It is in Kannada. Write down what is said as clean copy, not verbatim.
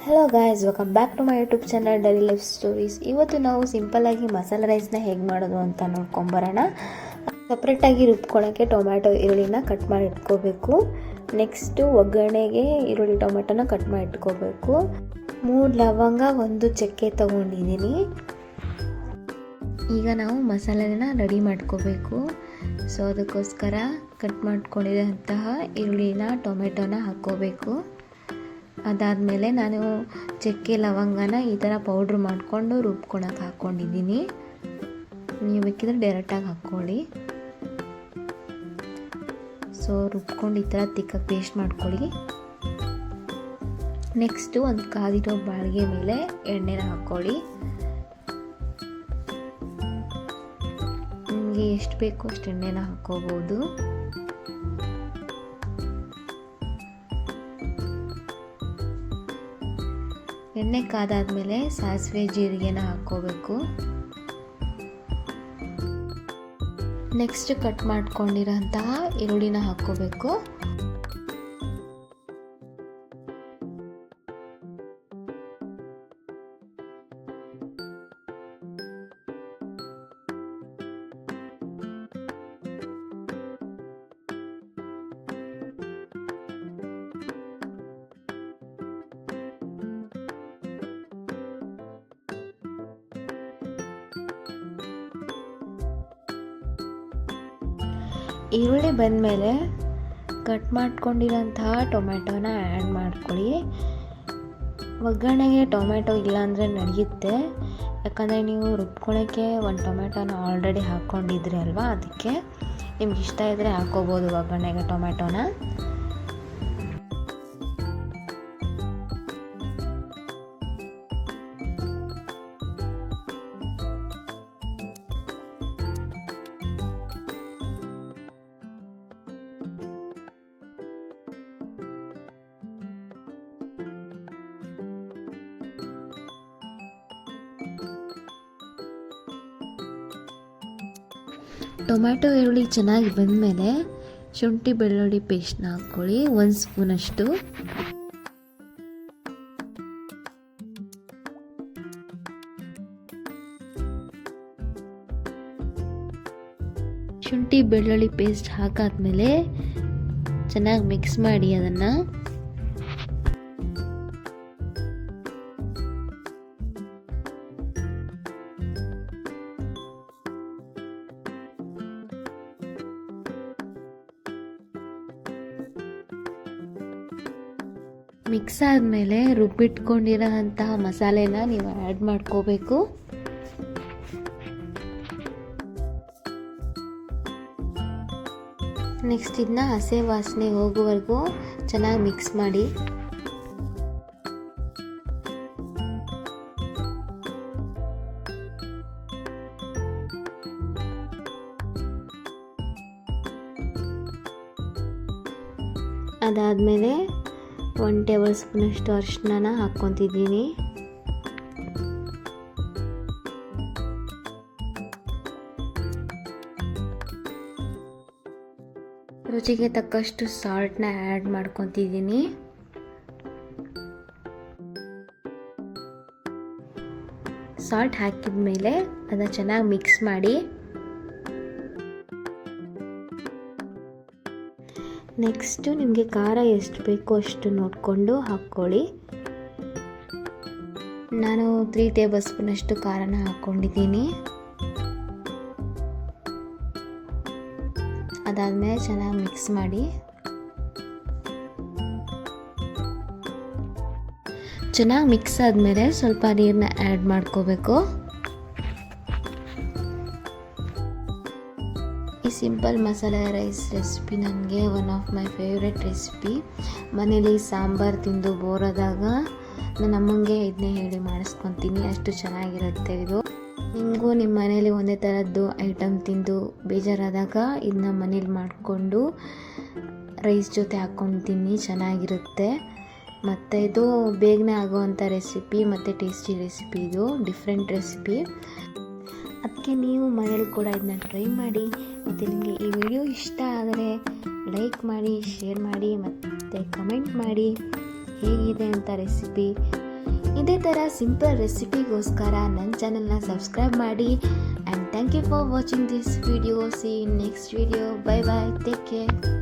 Hello guys, welcome back to my YouTube channel daily life stories. ಇವತ್ತು ನಾವು ಸಿಂಪಲ್ಲಾಗಿ ಮಸಾಲೆ ರೈಸ್ನ ಹೇಗೆ ಮಾಡೋದು ಅಂತ ನೋಡ್ಕೊಂಬರೋಣ. ಸಪ್ರೇಟಾಗಿ ರುಬ್ಕೊಳ್ಳೋಕ್ಕೆ ಟೊಮ್ಯಾಟೊ ಈರುಳ್ಳಿನ ಕಟ್ ಮಾಡಿ ಇಟ್ಕೋಬೇಕು. ನೆಕ್ಸ್ಟು ಒಗ್ಗರಣೆಗೆ ಈರುಳ್ಳಿ ಟೊಮೆಟೊನ ಕಟ್ ಮಾಡಿ ಇಟ್ಕೋಬೇಕು. 3 ಲವಂಗ 1 ಚಕ್ಕೆ ತೊಗೊಂಡಿದ್ದೀನಿ. ಈಗ ನಾವು ಮಸಾಲೆನ ರೆಡಿ ಮಾಡ್ಕೋಬೇಕು. ಸೊ ಅದಕ್ಕೋಸ್ಕರ ಕಟ್ ಮಾಡ್ಕೊಂಡಿರೋಂತಹ ಈರುಳ್ಳಿನ ಟೊಮೆಟೊನ ಹಾಕ್ಕೋಬೇಕು. ಅದಾದಮೇಲೆ ನಾನು ಚಕ್ಕೆ ಲವಂಗನ ಈ ಥರ ಪೌಡ್ರ್ ಮಾಡಿಕೊಂಡು ರುಬ್ಕೊಳಕ್ಕೆ ಹಾಕ್ಕೊಂಡಿದ್ದೀನಿ. ನೀವು ಬೇಕಿದ್ರೆ ಡೈರೆಕ್ಟಾಗಿ ಹಾಕ್ಕೊಳ್ಳಿ. ಸೊ ರುಬ್ಕೊಂಡು ಈ ಥರ ತಿಕ್ಕಾಗಿ ಪೇಸ್ಟ್ ಮಾಡ್ಕೊಳ್ಳಿ. ನೆಕ್ಸ್ಟು ಒಂದು ಕಾದಿರೋ ಬಾಳಿಗೆ ಮೇಲೆ ಎಣ್ಣೆನ ಹಾಕ್ಕೊಳ್ಳಿ. ನಿಮಗೆ ಎಷ್ಟು ಬೇಕೋ ಅಷ್ಟು ಎಣ್ಣೆನ ಹಾಕ್ಕೋಬೋದು. ಎಣ್ಣೆ ಕಾದಾದ್ಮೇಲೆ ಸಾಸಿವೆ ಜೀರಿಗೆನ ಹಾಕ್ಕೋಬೇಕು. ನೆಕ್ಸ್ಟ್ ಕಟ್ ಮಾಡ್ಕೊಂಡಿರೋಂತಹ ಈರುಳ್ಳಿನ ಹಾಕ್ಕೋಬೇಕು. ಈರುಳ್ಳಿ ಬಂದಮೇಲೆ ಕಟ್ ಮಾಡ್ಕೊಂಡಿರೋಂತಹ ಟೊಮೆಟೊನ ಆ್ಯಡ್ ಮಾಡ್ಕೊಳ್ಳಿ. ಒಗ್ಗರಣೆಗೆ ಟೊಮೆಟೊ ಇಲ್ಲಾಂದರೆ ನಡೆಯುತ್ತೆ, ಯಾಕಂದರೆ ನೀವು ರುಬ್ಕೊಳ್ಳೋಕ್ಕೆ 1 ಟೊಮೆಟೊನ ಆಲ್ರೆಡಿ ಹಾಕ್ಕೊಂಡಿದ್ರಿ ಅಲ್ವಾ, ಅದಕ್ಕೆ ನಿಮ್ಗೆ ಇಷ್ಟ ಇದ್ದರೆ ಹಾಕ್ಕೋಬೋದು ಒಗ್ಗರಣೆಗೆ ಟೊಮೆಟೊನ. ಟೊಮ್ಯಾಟೊ ಈರುಳ್ಳಿ ಚೆನ್ನಾಗಿ ಬಂದಮೇಲೆ ಶುಂಠಿ ಬೆಳ್ಳುಳ್ಳಿ ಪೇಸ್ಟ್ನ ಹಾಕ್ಕೊಳ್ಳಿ, 1 ಸ್ಪೂನಷ್ಟು. ಶುಂಠಿ ಬೆಳ್ಳುಳ್ಳಿ ಪೇಸ್ಟ್ ಹಾಕಾದ್ಮೇಲೆ ಚೆನ್ನಾಗಿ ಮಿಕ್ಸ್ ಮಾಡಿ ಅದನ್ನು. ಮಿಕ್ಸ್ ಆದಮೇಲೆ ರುಬ್ಬಿಟ್ಕೊಂಡಿರೋಂತಹ ಮಸಾಲೆನ ನೀವು ಆ್ಯಡ್ ಮಾಡ್ಕೋಬೇಕು. ನೆಕ್ಸ್ಟ್ ಇದನ್ನ ಹಸೆ ವಾಸನೆ ಹೋಗುವವರೆಗೂ ಚೆನ್ನಾಗಿ ಮಿಕ್ಸ್ ಮಾಡಿ. ಅದಾದಮೇಲೆ 1 ಟೇಬಲ್ ಸ್ಪೂನಷ್ಟು ಅರಿಶಿನ ಹಾಕ್ಕೊತಿದ್ದೀನಿ. ರುಚಿಗೆ ತಕ್ಕಷ್ಟು ಸಾಲ್ಟ್ನ ಆ್ಯಡ್ ಮಾಡ್ಕೊತಿದ್ದೀನಿ. ಸಾಲ್ಟ್ ಹಾಕಿದ ಮೇಲೆ ಅದನ್ನು ಚೆನ್ನಾಗಿ ಮಿಕ್ಸ್ ಮಾಡಿ. ನೆಕ್ಸ್ಟು ನಿಮಗೆ ಖಾರ ಎಷ್ಟು ಬೇಕೋ ಅಷ್ಟು ನೋಡಿಕೊಂಡು ಹಾಕ್ಕೊಳ್ಳಿ. ನಾನು 3 ಟೇಬಲ್ ಸ್ಪೂನಷ್ಟು ಖಾರನ ಹಾಕ್ಕೊಂಡಿದ್ದೀನಿ. ಅದಾದಮೇಲೆ ಚೆನ್ನಾಗಿ ಮಿಕ್ಸ್ ಮಾಡಿ. ಚೆನ್ನಾಗಿ ಮಿಕ್ಸ್ ಆದಮೇಲೆ ಸ್ವಲ್ಪ ನೀರನ್ನ ಆ್ಯಡ್ ಮಾಡ್ಕೋಬೇಕು. ಈ ಸಿಂಪಲ್ ಮಸಾಲೆ ರೈಸ್ ರೆಸಿಪಿ ನನಗೆ one of my favourite recipe. ಮನೇಲಿ ಸಾಂಬಾರು ತಿಂದು ಬೋರಾದಾಗ ನನ್ನ ಅಮ್ಮಂಗೆ ಇದನ್ನೇ ಹೇಳಿ ಮಾಡಿಸ್ಕೊತೀನಿ, ಅಷ್ಟು ಚೆನ್ನಾಗಿರುತ್ತೆ ಇದು. ನಿಮಗೂ ನಿಮ್ಮ ಮನೇಲಿ ಒಂದೇ ಥರದ್ದು ಐಟಮ್ ತಿಂದು ಬೇಜಾರಾದಾಗ ಇದನ್ನ ಮನೇಲಿ ಮಾಡಿಕೊಂಡು ರೈಸ್ ಜೊತೆ ಹಾಕ್ಕೊಂಡು ತಿನ್ನಿ, ಚೆನ್ನಾಗಿರುತ್ತೆ. ಮತ್ತು ಇದು ಬೇಗನೆ ಆಗೋವಂಥ ರೆಸಿಪಿ ಮತ್ತು ಟೇಸ್ಟಿ ರೆಸಿಪಿ, ಇದು ಡಿಫ್ರೆಂಟ್ ರೆಸಿಪಿ. ಅದಕ್ಕೆ ನೀವು ಮನೇಲಿ ಕೂಡ ಇದನ್ನ ಟ್ರೈ ಮಾಡಿ. ಮತ್ತು ನಿಮಗೆ ಈ ವಿಡಿಯೋ ಇಷ್ಟ ಆದರೆ ಲೈಕ್ ಮಾಡಿ, ಶೇರ್ ಮಾಡಿ ಮತ್ತು ಕಮೆಂಟ್ ಮಾಡಿ ಹೇಗಿದೆ ಅಂತ ರೆಸಿಪಿ. ಇದೇ ಥರ ಸಿಂಪಲ್ ರೆಸಿಪಿಗೋಸ್ಕರ ನನ್ನ ಚಾನಲ್ನ ಸಬ್ಸ್ಕ್ರೈಬ್ ಮಾಡಿ. And thank you for watching this video. See next video. Bye bye. Take care.